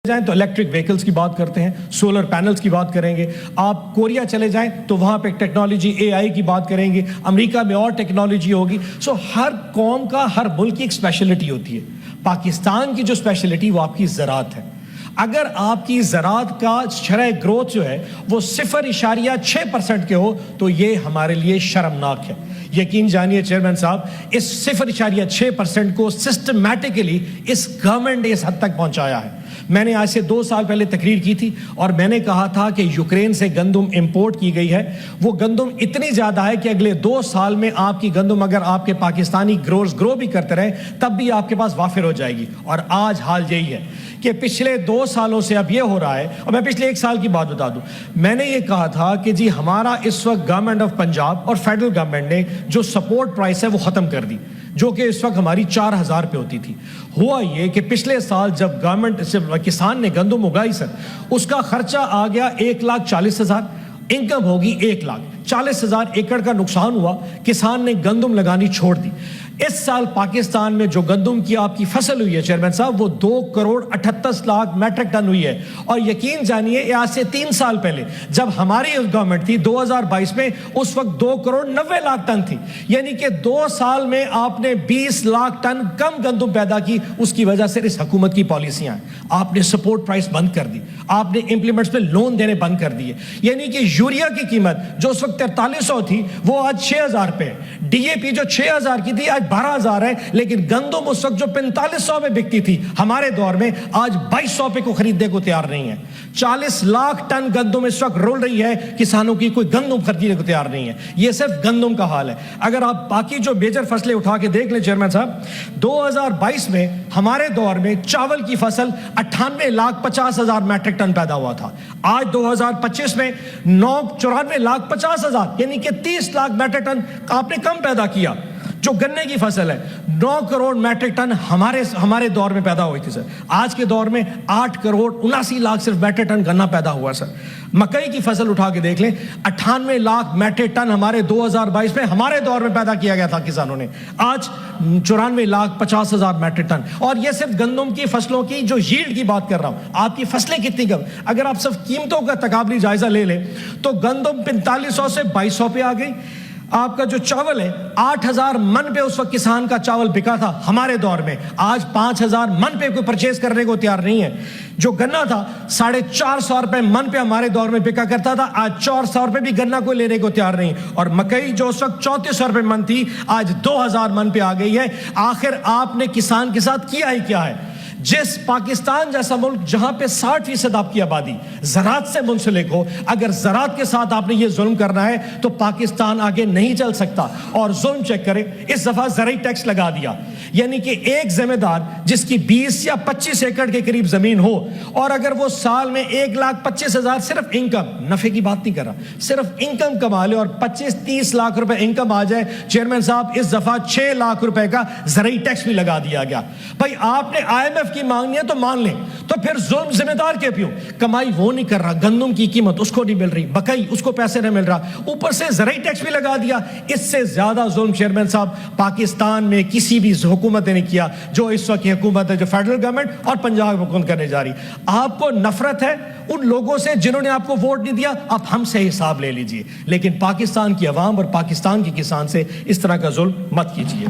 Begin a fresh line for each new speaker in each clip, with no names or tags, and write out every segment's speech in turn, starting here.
جائیں تو electric vehicles کی بات کرتے ہیں، سولر پینلز کی بات کریں گے. آپ کوریا چلے جائیں تو وہاں پہ ٹیکنالوجی اے آئی کی بات کریں گے. امریکہ میں اور ٹیکنالوجی ہوگی. سو ہر قوم کا، ہر ملک کی ایک اسپیشلٹی ہوتی ہے. پاکستان کی جو اسپیشلٹی وہ آپ کی زراعت ہے. اگر آپ کی زراعت کا شرح گروتھ جو ہے وہ 0.6% کے ہو تو یہ ہمارے لیے شرمناک ہے. یقین جانیے چیئرمین صاحب، اس 0.6% کو سسٹمیٹکلی اس گورنمنٹ نے اس حد تک پہنچایا ہے. میں نے آج سے 2 سال پہلے تقریر کی تھی اور میں نے کہا تھا کہ یوکرین سے گندم امپورٹ کی گئی ہے. وہ گندم اتنی زیادہ ہے کہ اگلے 2 سال میں آپ کی گندم اگر آپ کے پاکستانی گروز گرو بھی کرتے رہے تب بھی آپ کے پاس وافر ہو جائے گی. اور آج حال یہی ہے کہ پچھلے 2 سالوں سے اب یہ ہو رہا ہے. اور میں پچھلے 1 سال کی بات بتا دوں، میں نے یہ کہا تھا کہ جی ہمارا اس وقت گورنمنٹ آف پنجاب اور فیڈرل گورنمنٹ نے جو سپورٹ پرائس ہے وہ ختم کر دی، جو کہ اس وقت ہماری 4000 پہ ہوتی تھی. ہوا یہ کہ پچھلے سال جب گورنمنٹ سے کسان نے گندم اگائی سر، اس کا خرچہ آ گیا 1,40,000، انکم ہوگی 1,40,000 ایکڑ کا نقصان ہوا. کسان نے گندم لگانی چھوڑ دی. اس سال پاکستان میں جو گندم کی آپ کی فصل ہوئی ہے چیئرمین صاحب وہ 2,38,00,000 میٹرک ٹن ہوئی ہے. اور یقین جانیے آج سے 3 سال پہلے جب ہماری گورنمنٹ تھی 2022 میں، اس وقت 2,90,00,000 ٹن تھی. یعنی کہ 2 سال میں آپ نے 20 لاکھ ٹن کم گندم پیدا کی. اس کی وجہ سے اس حکومت کی پالیسیاں ہیں. آپ نے سپورٹ پرائس بند کر دی، آپ نے امپلیمنٹس پہ لون دینے بند کر دیے. یعنی کہ یوریا کی قیمت جو اس وقت 4300 تھی وہ آج 6000 پہ ہے. ڈی اے پی جو 6000 کی تھی آج 12,000 ہے. لیکن گندم اس وقت جو 4500 میں بکتی تھی ہمارے دور میں آج 2200 پہ کو خریدنے کو تیار نہیں ہے. 40 لاکھ ٹن گندم اس وقت رول رہی ہے، کسانوں کی کوئی گندم خریدنے کو تیار نہیں ہے. یہ صرف گندم کا حال ہے. اگر آپ باقی جو میجر فصلیں اٹھا کے دیکھ لیں چیئرمین صاحب، 2022 میں ہمارے دور میں چاول کی فصل 98,50,000 میٹرک ٹن پیدا ہوا تھا. آج 2025 میں 94,50,000 یعنی کہ 30 لاکھ میٹرک ٹن آپ نے کم پیدا کیا. جو گنے کی فصل ہے 9 کروڑ میٹرک ٹن ہمارے دور میں پیدا ہوئی تھی سر. آج کے دور میں 8,79,00,000 صرف میٹرک ٹن گنا پیدا ہوا سر. مکئی کی فصل اٹھا کے دیکھ لیں، 98 لاکھ میٹرک ٹن ہمارے 2022 میں ہمارے دور میں پیدا کیا گیا تھا کسانوں نے. آج 94,50,000 میٹرک ٹن. اور یہ صرف گندم کی فصلوں کی جو ییلڈ کی بات کر رہا ہوں. آپ کی فصلیں کتنی کم، اگر آپ صرف قیمتوں کا تقابلی جائزہ لے لیں تو گندم 4500 سے 2200 پہ آ گئی. آپ کا جو چاول ہے 8,000 من پہ اس وقت کسان کا چاول بکا تھا ہمارے دور میں، آج 5,000 من پہ کوئی پرچیز کرنے کو تیار نہیں ہے. جو گنا تھا 450 روپے من پہ ہمارے دور میں بکا کرتا تھا، آج 400 روپے بھی گنا کوئی لینے کو تیار نہیں. اور مکئی جو اس وقت 3400 روپے من تھی آج 2,000 من پہ آ گئی ہے. آخر آپ نے کسان کے ساتھ کیا ہی کیا ہے؟ جس پاکستان جیسا ملک جہاں پہ 60% آپ کی آبادی زراعت سے منسلک ہو، اگر زراعت کے ساتھ آپ نے یہ ظلم کرنا ہے تو پاکستان آگے نہیں چل سکتا. اور ظلم چیک کریں، اس دفعہ زرعی ٹیکس لگا دیا. یعنی کہ ایک ذمہ دار جس کی 20 یا 25 ایکڑ کے قریب زمین ہو اور اگر وہ سال میں 1,25,000 صرف انکم، نفع کی بات نہیں کر رہا، صرف انکم کما لے اور 25-30 لاکھ روپے انکم آ جائے، چیئرمین صاحب اس دفعہ 6 لاکھ روپے کا زرعی ٹیکس بھی لگا دیا گیا. بھائی آپ نے IMF کی مانگنی ہے تو مان لیں، تو پھر ظلم ذمہ دار کے پیوں؟ کمائی وہ نہیں کر رہا، گندم کی قیمت اس کو نہیں مل رہی، مکئی اس کو پیسے نہیں مل رہا، اوپر سے زرعی ٹیکس بھی لگا دیا. اس سے زیادہ ظلم چیئرمین صاحب پاکستان میں کسی بھی حکومت نے کیا جو اس وقت کی حکومت ہے، جو فیڈرل گورنمنٹ اور پنجاب حکومت کرنے جا رہی. آپ کو نفرت ہے ان لوگوں سے جنہوں نے آپ کو ووٹ نہیں دیا، آپ ہم سے حساب لے لیجئے، لیکن پاکستان کی عوام اور پاکستان کے کسان سے اس طرح کا ظلم مت کیجیے.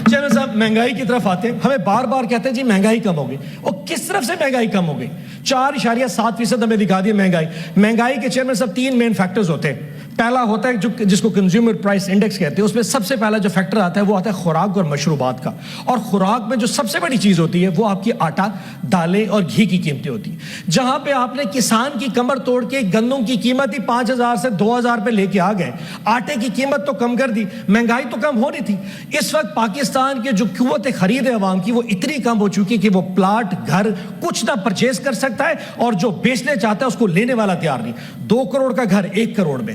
چیئرمین صاحب مہنگائی کی طرف آتے ہیں. ہمیں بار بار کہتے ہیں جی مہنگائی کم ہو گئی. اور کس طرف سے مہنگائی کم ہو گئی؟ 4.7% ہمیں دکھا دی مہنگائی. مہنگائی کے چیئرمین صاحب 3 مین فیکٹرز ہوتے ہیں. پہلا ہوتا ہے جس کو کنزیومر پرائس انڈیکس کہتے ہیں. اس میں سب سے پہلا جو فیکٹر آتا ہے وہ آتا ہے خوراک اور مشروبات کا. اور خوراک میں جو سب سے بڑی چیز ہوتی ہے وہ آپ کی آٹا، دالیں اور گھی کی قیمتیں ہوتی ہیں. جہاں پہ آپ نے کسان کی کمر توڑ کے گندم کی قیمت ہی 5,000 سے 2,000 پہ لے کے آ گئے، آٹے کی قیمت تو کم کر دی، مہنگائی تو کم ہو رہی تھی. اس وقت پاکستان کے جو قوت خرید ہے عوام کی وہ اتنی کم ہو چکی کہ وہ پلاٹ، گھر کچھ نہ پرچیز کر سکتا ہے اور جو بیچنے چاہتا ہے اس کو لینے والا تیار نہیں. 2 کروڑ کا گھر 1 کروڑ میں،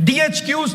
DHQs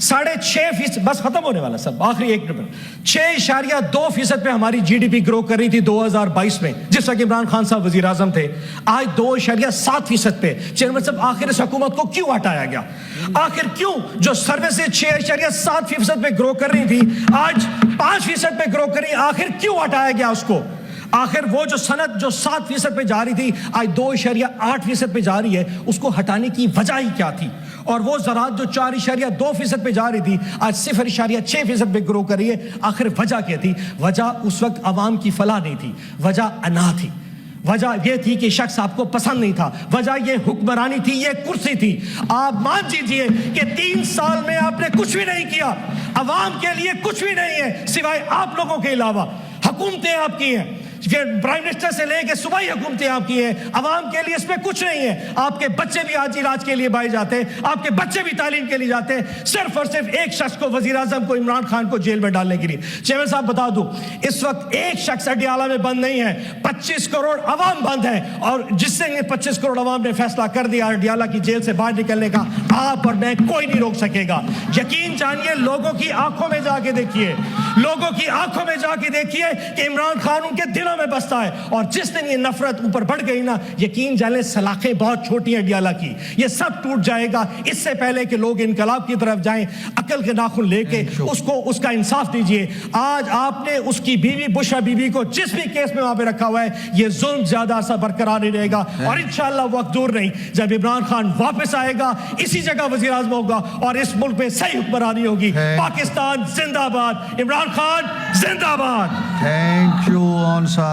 6.5%, بس ختم ہونے والا سب، آخری ایک نمبر، 6.2% پہ ہماری جی ڈی پی گرو کر رہی تھی 2022 میں جس وقت عمران خان صاحب وزیر اعظم تھے. آج 2.7% پہ. چیئرمین صاحب آخر اس حکومت کو کیوں ہٹایا گیا؟ آخر کیوں جو سروسز 6.7% پہ گرو کر رہی تھی آج 5% پہ گرو کر رہی، آخر کیوں ہٹایا گیا اس کو؟ آخر وہ جو صنعت جو 7% پہ جا رہی تھی آج 2.8% پہ جا رہی ہے، اس کو ہٹانے کی وجہ ہی کیا تھی؟ اور وہ زراعت جو 4.2% پہ جا رہی تھی آج 0.6% پہ گرو کر رہی ہے، آخر وجہ کیا تھی؟ وجہ اس وقت عوام کی فلاح نہیں تھی، وجہ انا تھی، وجہ یہ تھی کہ شخص آپ کو پسند نہیں تھا، وجہ یہ حکمرانی تھی، یہ کرسی تھی. آپ مان جیجئے کہ 3 سال میں آپ نے کچھ بھی نہیں کیا، عوام کے لیے کچھ بھی نہیں ہے سوائے آپ لوگوں کے علاوہ. حکومتیں آپ کی ہیں، پرائم منسٹر سے لے کے صوبائی حکومتیں آپ کی ہیں، عوام کے لیے اس میں کچھ نہیں ہے. آپ کے بچے بھی آج علاج کے لیے بھائی جاتے ہیں، آپ کے بچے بھی تعلیم کے لیے جاتے ہیں، صرف اور صرف ایک شخص کو، وزیر اعظم کو، عمران خان کو جیل میں ڈالنے کے لیے. چیئرمین صاحب بتا دوں، اس وقت ایک شخص اڈیالہ میں بند نہیں ہے، 25 کروڑ عوام بند ہے، اور جس سے 25 کروڑ عوام نے فیصلہ کر دیا اڈیالہ کی جیل سے باہر نکلنے کا، آپ اور میں کوئی نہیں روک سکے گا. یقین جانیے، لوگوں کی آنکھوں میں جا کے دیکھیے، لوگوں کی آنکھوں میں جا کے دیکھیے کہ عمران خان ان کے دلوں میں بستا ہے. اور جس دن یہ نفرت اوپر بڑھ گئی نا، یقین جانیں سلاخیں بہت چھوٹی ہیں اڈیالہ کی، یہ سب ٹوٹ جائے گا. اس سے پہلے کہ لوگ انقلاب کی طرف جائیں، عقل کے ناخن لے کے اس کو اس کا انصاف دیجئے. آج آپ نے اس کی بیوی بشرا بیوی کو جس بھی کیس میں وہاں پہ رکھا ہوا ہے، یہ ظلم زیادہ عرصہ برقرار نہیں رہے گا. اور انشاءاللہ وقت دور نہیں جب عمران خان واپس آئے گا، اسی جگہ وزیر اعظم ہوگا اور اس ملک میں صحیح حکمرانی ہوگی. پاکستان زندہ باد، عمران خان زندہ باد.
تھینک یو صاحب.